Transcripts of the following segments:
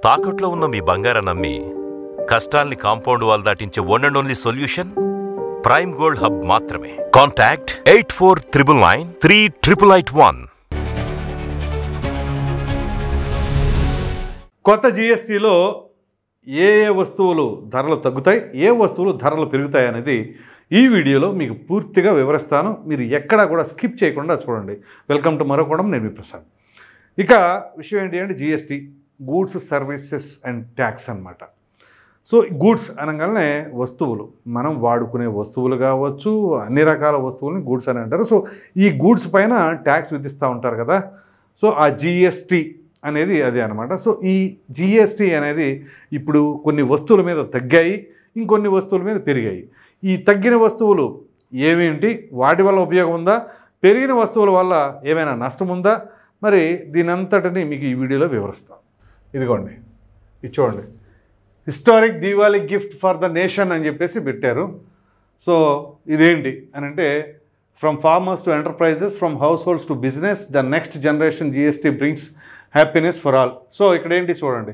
తాకట్లో ఉన్న మీ బంగారాన్ని నమ్మి కష్టాల్ని కాంపౌండ్ వాల్ దాటించే one and only solution Prime Gold Hub మాత్రమే. కాంటాక్ట్ 8499938881. కొత్త జీఎస్టీలో ఏ వస్తువులు ధరలు తగ్గుతాయి, ఏ వస్తువులు ధరలు పెరుగుతాయి అనేది ఈ వీడియోలో మీకు పూర్తిగా వివరిస్తాను. మీరు ఎక్కడా కూడా స్కిప్ చేయకుండా చూడండి. వెల్కమ్ టు మరోకోవడం, నేను మీ ప్రసాద్. ఇక విషయం ఏంటి అంటే GST goods services and tax అన్నమాట. సో గూడ్స్ అనగానే వస్తువులు, మనం వాడుకునే వస్తువులు కావచ్చు, అన్ని రకాల వస్తువులని గూడ్స్ అని అంటారు. సో ఈ గూడ్స్ పైన ట్యాక్స్ విధిస్తూ ఉంటారు కదా. సో ఆ జీఎస్టీ అనేది అదే అనమాట. సో ఈ జీఎస్టీ అనేది ఇప్పుడు కొన్ని వస్తువుల మీద తగ్గాయి, ఇంకొన్ని వస్తువుల మీద పెరిగాయి. ఈ తగ్గిన వస్తువులు ఏమేంటి, వాటి వల్ల ఉపయోగం ఉందా, పెరిగిన వస్తువుల వల్ల ఏమైనా నష్టం ఉందా, మరి దీని అంతటిని మీకు ఈ వీడియోలో వివరిస్తాం. ఇదిగోండి, ఇది చూడండి, historic Diwali gift for the nation అని చెప్పేసి పెట్టారు. సో ఇదేంటి అని అంటే, from farmers to enterprises, from house holds to business, the next generation GST brings happiness for all. So ఇక్కడ ఏంటి చూడండి,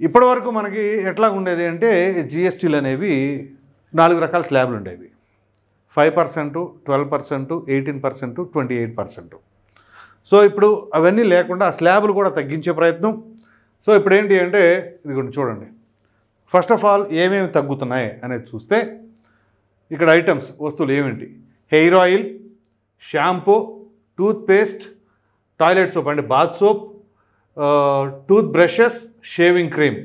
ఇప్పటివరకు మనకి ఎట్లా ఉండేది అంటే జీఎస్టీలు అనేవి 4 రకాల స్లాబ్లు ఉండేవి. 5%, 12%, 18%, 28%. సో ఇప్పుడు అవన్నీ లేకుండా ఆ స్లాబులు కూడా తగ్గించే ప్రయత్నం. సో ఇప్పుడు ఏంటి అంటే ఇది చూడండి, ఫస్ట్ ఆఫ్ ఆల్ ఏమేమి తగ్గుతున్నాయి అనేది చూస్తే ఇక్కడ ఐటమ్స్, వస్తువులు ఏమిటి, hair oil, shampoo, toothpaste, toilet soap అంటే bath soap, toothbrushes, shaving cream.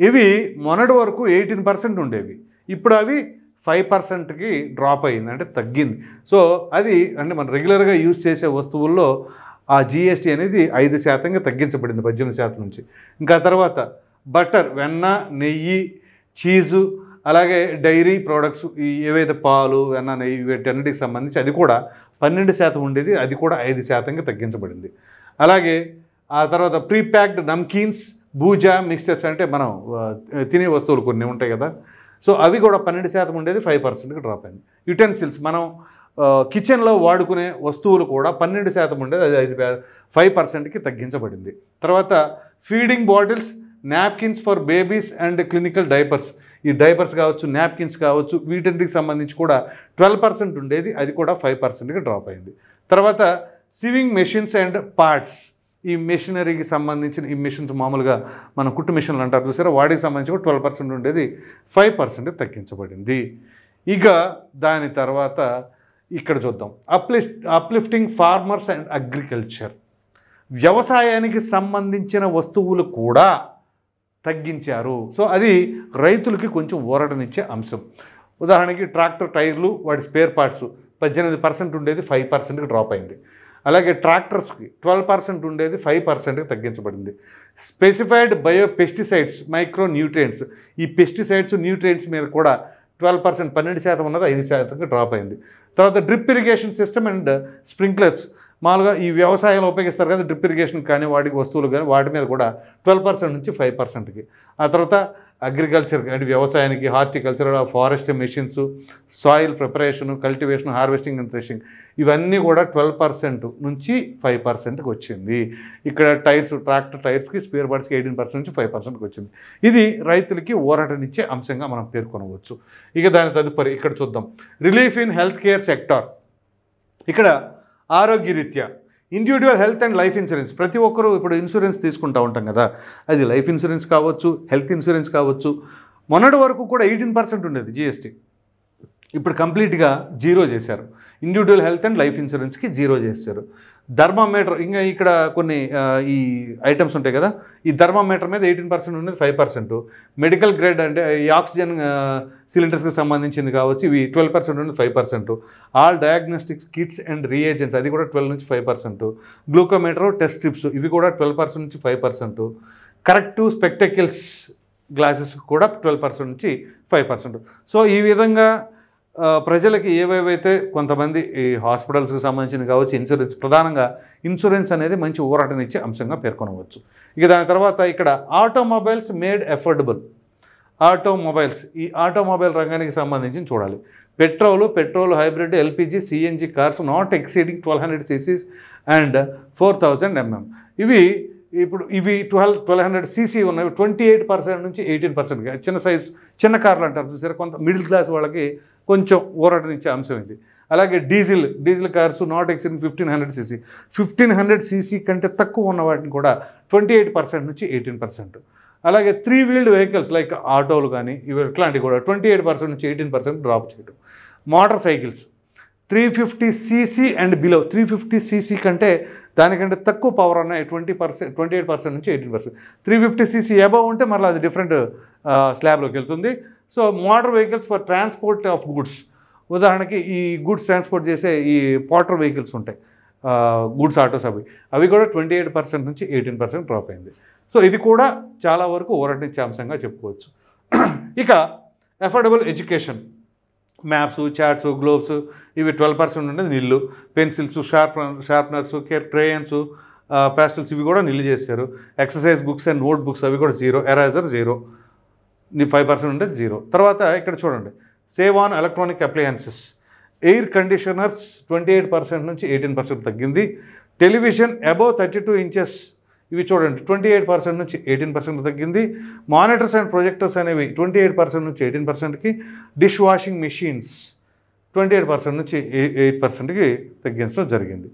ఇవి మొన్నటి వరకు 18% ఉండేవి, ఇప్పుడు అవి 5%కి డ్రాప్ అయ్యింది, అంటే తగ్గింది. సో అది అంటే మనం రెగ్యులర్గా యూజ్ చేసే వస్తువుల్లో ఆ జీఎస్టీ అనేది 5%గా తగ్గించబడింది 18% నుంచి. ఇంకా తర్వాత బటర్, వెన్న, నెయ్యి, చీజు, అలాగే డైరీ ప్రోడక్ట్స్, ఈ ఏవైతే పాలు, వెన్న, నెయ్యి వీటన్నిటికి సంబంధించి అది కూడా 12% ఉండేది, అది కూడా 5%గా తగ్గించబడింది. అలాగే ఆ తర్వాత ప్రీప్యాక్డ్ నమ్కీన్స్, బూజా, మిక్స్చర్స్ అంటే మనం తినే వస్తువులు కొన్ని ఉంటాయి కదా. సో అవి కూడా 12% ఉండేది, 5%కి డ్రాప్ అయింది. యుటెన్సిల్స్, మనం కిచెన్లో వాడుకునే వస్తువులు కూడా 12% ఉండేది, అది 5%కి తగ్గించబడింది. తర్వాత feeding bottles, napkins for babies and clinical diapers, ఈ డైపర్స్ కావచ్చు, నాప్కిన్స్ కావచ్చు, వీటన్నిటికి సంబంధించి కూడా 12% ఉండేది, అది కూడా 5%కి డ్రాప్ అయింది. తర్వాత సివింగ్ మెషిన్స్ అండ్ పార్ట్స్, ఈ మెషినరీకి సంబంధించిన ఈ మెషిన్స్ మామూలుగా మనం కుట్టు మెషిన్లు అంటారు చూసారా, వాటికి సంబంధించి కూడా 12% ఉండేది, 5% తగ్గించబడింది. ఇక దాని తర్వాత ఇక్కడ చూద్దాం, అప్లిఫ్టింగ్ ఫార్మర్స్ అండ్ అగ్రికల్చర్, వ్యవసాయానికి సంబంధించిన వస్తువులు కూడా తగ్గించారు. సో అది రైతులకి కొంచెం ఊరటనిచ్చే అంశం. ఉదాహరణకి ట్రాక్టర్ టైర్లు, వాటి స్పేర్ పార్ట్స్ 18% ఉండేది, 5%కి డ్రాప్ అయింది. అలాగే ట్రాక్టర్స్కి 12% ఉండేది, 5%కి తగ్గించబడింది. Specified bio pesticides, micro nutrients, ఈ పెస్టిసైడ్స్, న్యూట్రియంట్స్ మీద కూడా 12%, 12% ఉన్నది, 5%కి డ్రాప్ అయింది. తర్వాత drip irrigation system and sprinklers, మామూలుగా ఈ వ్యవసాయంలో ఉపయోగిస్తారు కదా, డ్రిప్ ఇరిగేషన్ కానీ వాటికి వస్తువులు కానీ వాటి మీద కూడా 12% నుంచి 5%కి. ఆ తర్వాత అగ్రికల్చర్ అంటే వ్యవసాయానికి horticulture, forest machines, soil preparation, cultivation, harvesting and threshing, ఇవన్నీ కూడా 12% నుంచి 5%కి వచ్చింది. ఇక్కడ టైర్స్, ట్రాక్టర్ టైర్స్కి, స్పేర్ పార్ట్స్కి 18% నుంచి 5%కి వచ్చింది. ఇది రైతులకి ఊరటనిచ్చే అంశంగా మనం పేర్కొనవచ్చు. ఇక దాని తదుపరి ఇక్కడ చూద్దాం, relief in health care sector. ఇక్కడ ఆరోగ్యరీత్యా individual health and life insurance, ప్రతి ఒక్కరూ ఇప్పుడు ఇన్సూరెన్స్ తీసుకుంటూ ఉంటాం కదా, అది లైఫ్ ఇన్సూరెన్స్ కావచ్చు, హెల్త్ ఇన్సూరెన్స్ కావచ్చు. మొన్నటి వరకు కూడా 18% ఉండేది జీఎస్టీ, ఇప్పుడు కంప్లీట్గా 0 చేశారు. ఇండివిజువల్ హెల్త్ అండ్ లైఫ్ ఇన్సూరెన్స్కి 0 చేశారు. థర్మామీటర్, ఇంకా ఇక్కడ కొన్ని ఈ ఐటమ్స్ ఉంటాయి కదా, ఈ థర్మామీటర్ మీద 18% ఉండేది, 5%. మెడికల్ గ్రేడ్ అంటే ఈ ఆక్సిజన్ సిలిండర్స్కి సంబంధించింది కావచ్చు, ఇవి 12% ఉండేది, 5%. All diagnostics kits and reagents, అది కూడా 12 నుంచి 5%. గ్లూకోమీటర్, టెస్ట్ స్ట్రిప్స్, ఇవి కూడా 12% నుంచి 5%. కరెక్టివ్ స్పెక్టకిల్స్ గ్లాసెస్ కూడా 12% నుంచి 5%. సో ఈ విధంగా ప్రజలకి ఏవేవైతే కొంతమంది ఈ హాస్పిటల్స్కి సంబంధించింది కావచ్చు, ఇన్సూరెన్స్, ప్రధానంగా ఇన్సూరెన్స్ అనేది మంచి ఊరటనిచ్చే అంశంగా పేర్కొనవచ్చు. ఇక దాని తర్వాత ఇక్కడ ఆటోమొబైల్స్ మేడ్ అఫోర్డబుల్. ఆటోమొబైల్స్, ఈ ఆటోమొబైల్ రంగానికి సంబంధించి చూడాలి. Petrol hybrid, LPG, CNG cars not exceeding 1200 cc and 4000 mm, ఇవి ఇప్పుడు ఇవి 1200 సీసీ ఉన్నవి 28% నుంచి 18%గా చిన్న సైజ్ చిన్న కార్లు అంటారు చూసారా, కొంత మిడిల్ క్లాస్ వాళ్ళకి కొంచెం ఊరటనిచ్చే అంశం ఇది. అలాగే diesel cars not exceeding 1500 CC, 1500 CC కంటే తక్కువ ఉన్న వాటిని కూడా 28% నుంచి 18%. అలాగే 3 వీల్డ్ వెహికల్స్ లైక్ ఆటోలు కానీ ఇవి ఇట్లాంటివి కూడా 28% నుంచి 18% డ్రాప్ చేయడం. Motor cycles 350 CC and below, 350 CC కంటే దానికంటే తక్కువ పవర్ ఉన్నాయి 28% నుంచి 18%. 350 సీసీ అబవ్ ఉంటే మళ్ళీ అది డిఫరెంట్ స్లాబ్లోకి వెళ్తుంది. So motor vehicles for transport of goods, ఉదాహరణకి ఈ గూడ్స్ ట్రాన్స్పోర్ట్ చేసే ఈ పోర్టర్ వెహికల్స్ ఉంటాయి, గూడ్స్ ఆటోస్ అవి కూడా 28% నుంచి 18% డ్రాప్ అయింది. సో ఇది కూడా చాలా వరకు ఊరటనిచ్చే అంశంగా చెప్పుకోవచ్చు. ఇక affordable education, maps, charts, globes ఇవి 12% ఉండేది నిల్లు. పెన్సిల్స్, షార్ప్నర్స్, క్రేయన్స్, ప్యాస్టల్స్ ఇవి కూడా నిల్లు చేశారు. Exercise books and note books అవి కూడా 0. ఎరేజర్ 0, 5% ఉండేది 0. తర్వాత ఇక్కడ చూడండి, save on electronic appliances, air conditioners 28% నుంచి 18% తగ్గింది. టెలివిజన్ అబోవ్ 32 ఇంచెస్ ఇవి చూడండి 28% నుంచి 18% తగ్గింది. మానిటర్స్ అండ్ ప్రొజెక్టర్స్ అనేవి 28% నుంచి 18%కి. డిష్ వాషింగ్ మెషిన్స్ 28% నుంచి 8%కి తగ్గించడం జరిగింది.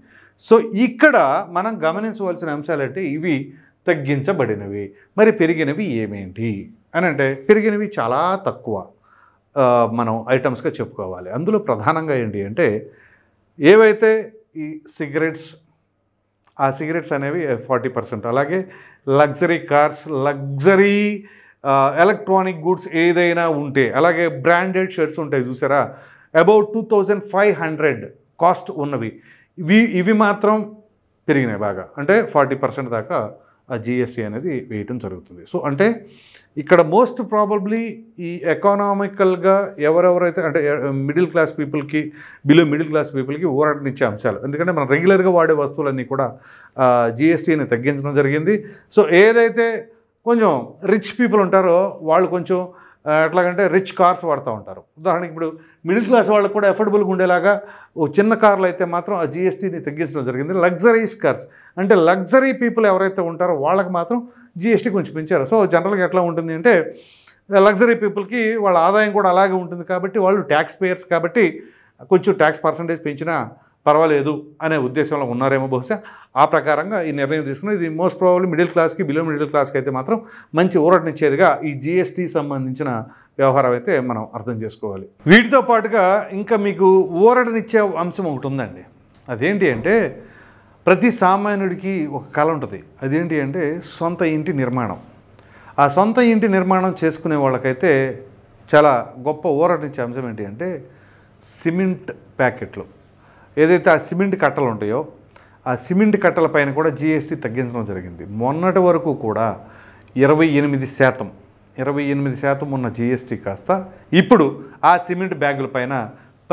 సో ఇక్కడ మనం గమనించవలసిన అంశాలంటే ఇవి తగ్గించబడినవి. మరి పెరిగినవి ఏమేంటి అని అంటే, పెరిగినవి చాలా తక్కువ మనం ఐటమ్స్గా చెప్పుకోవాలి. అందులో ప్రధానంగా ఏంటి అంటే, ఏవైతే ఈ సిగరెట్స్, ఆ సిగరెట్స్ అనేవి 40%. అలాగే luxury cars, luxury electronic goods ఏదైనా ఉంటే, అలాగే బ్రాండెడ్ షర్ట్స్ ఉంటాయి చూసారా, అబౌట్ 2500 కాస్ట్ ఉన్నవి ఇవి మాత్రం పెరిగినాయి బాగా. అంటే 40% దాకా ఆ జిఎస్టీ అనేది వేయటం జరుగుతుంది. సో అంటే ఇక్కడ మోస్ట్ ప్రాబబ్లీ ఈ ఎకనామికల్గా ఎవరెవరైతే అంటే మిడిల్ క్లాస్ పీపుల్కి, బిలో మిడిల్ క్లాస్ పీపుల్కి ఊరటనిచ్చే అంశాలు. ఎందుకంటే మనం రెగ్యులర్గా వాడే వస్తువులన్నీ కూడా జిఎస్టీని తగ్గించడం జరిగింది. సో ఏదైతే కొంచెం రిచ్ పీపుల్ ఉంటారో వాళ్ళు కొంచెం ఎట్లాగంటే రిచ్ కార్స్ వాడుతూ ఉంటారు. ఉదాహరణకి ఇప్పుడు మిడిల్ క్లాస్ వాళ్ళకు కూడా అఫోర్డబుల్గా ఉండేలాగా ఓ చిన్న కార్లు అయితే మాత్రం ఆ జిఎస్టీని తగ్గించడం జరిగింది. లగ్జరీస్ కార్స్ అంటే లగ్జరీ పీపుల్ ఎవరైతే ఉంటారో వాళ్ళకి మాత్రం జిఎస్టీ కొంచెం పెంచారు. సో జనరల్గా ఎట్లా ఉంటుంది అంటే, లగ్జరీ పీపుల్కి వాళ్ళ ఆదాయం కూడా అలాగే ఉంటుంది కాబట్టి వాళ్ళు ట్యాక్స్ పేయర్స్ కాబట్టి కొంచెం ట్యాక్స్ పర్సంటేజ్ పెంచినా పర్వాలేదు అనే ఉద్దేశంలో ఉన్నారేమో బహుశా. ఆ ప్రకారంగా ఈ నిర్ణయం తీసుకుని ఇది మోస్ట్ ప్రాబబ్లీ మిడిల్ క్లాస్కి, బిలో మిడిల్ క్లాస్కి అయితే మాత్రం మంచి ఊరటనిచ్చేదిగా ఈ జిఎస్టీ సంబంధించిన వ్యవహారం అయితే మనం అర్థం చేసుకోవాలి. వీటితో పాటుగా ఇంకా మీకు ఊరటనిచ్చే అంశం ఒకటి ఉందండి. అదేంటి అంటే, ప్రతి సామాన్యుడికి ఒక కళ ఉంటుంది. అదేంటి అంటే సొంత ఇంటి నిర్మాణం. ఆ సొంత ఇంటి నిర్మాణం చేసుకునే వాళ్ళకైతే చాలా గొప్ప ఊరటనిచ్చే అంశం ఏంటి అంటే, సిమెంట్ ప్యాకెట్లు, ఏదైతే ఆ సిమెంట్ కట్టలు ఉంటాయో ఆ సిమెంట్ కట్టల పైన కూడా జిఎస్టీ తగ్గించడం జరిగింది. మొన్నటి వరకు కూడా 28% ఉన్న జిఎస్టీ కాస్త ఇప్పుడు ఆ సిమెంట్ బ్యాగుల పైన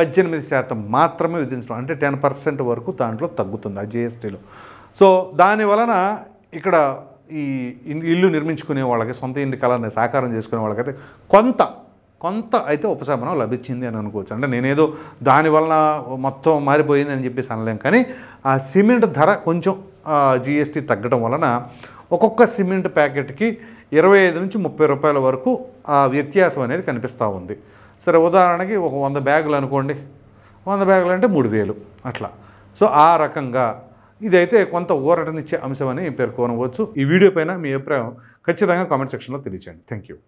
18% మాత్రమే విధించడం, అంటే 10% వరకు దాంట్లో తగ్గుతుంది ఆ జిఎస్టీలో. సో దాని వలన ఇక్కడ ఈ ఇల్లు నిర్మించుకునే వాళ్ళకి, సొంత ఇంటి కళని సాకారం చేసుకునే వాళ్ళకైతే కొంత అయితే ఉపశమనం లభించింది అని అనుకోవచ్చు. అంటే నేనేదో దానివలన మొత్తం మారిపోయింది అని చెప్పేసి అనలేం, కానీ ఆ సిమెంట్ ధర కొంచెం జిఎస్టీ తగ్గడం వలన ఒక్కొక్క సిమెంట్ ప్యాకెట్కి 25 నుంచి 30 రూపాయల వరకు ఆ వ్యత్యాసం అనేది కనిపిస్తూ ఉంది. సరే ఉదాహరణకి ఒక 100 బ్యాగులు అనుకోండి, 100 బ్యాగులు అంటే 3000 అట్లా. సో ఆ రకంగా ఇదైతే కొంత ఊరటనిచ్చే అంశం అని పేర్కొనవచ్చు. ఈ వీడియో పైన మీ అభిప్రాయం ఖచ్చితంగా కామెంట్ సెక్షన్లో తెలియచేయండి. Thank you.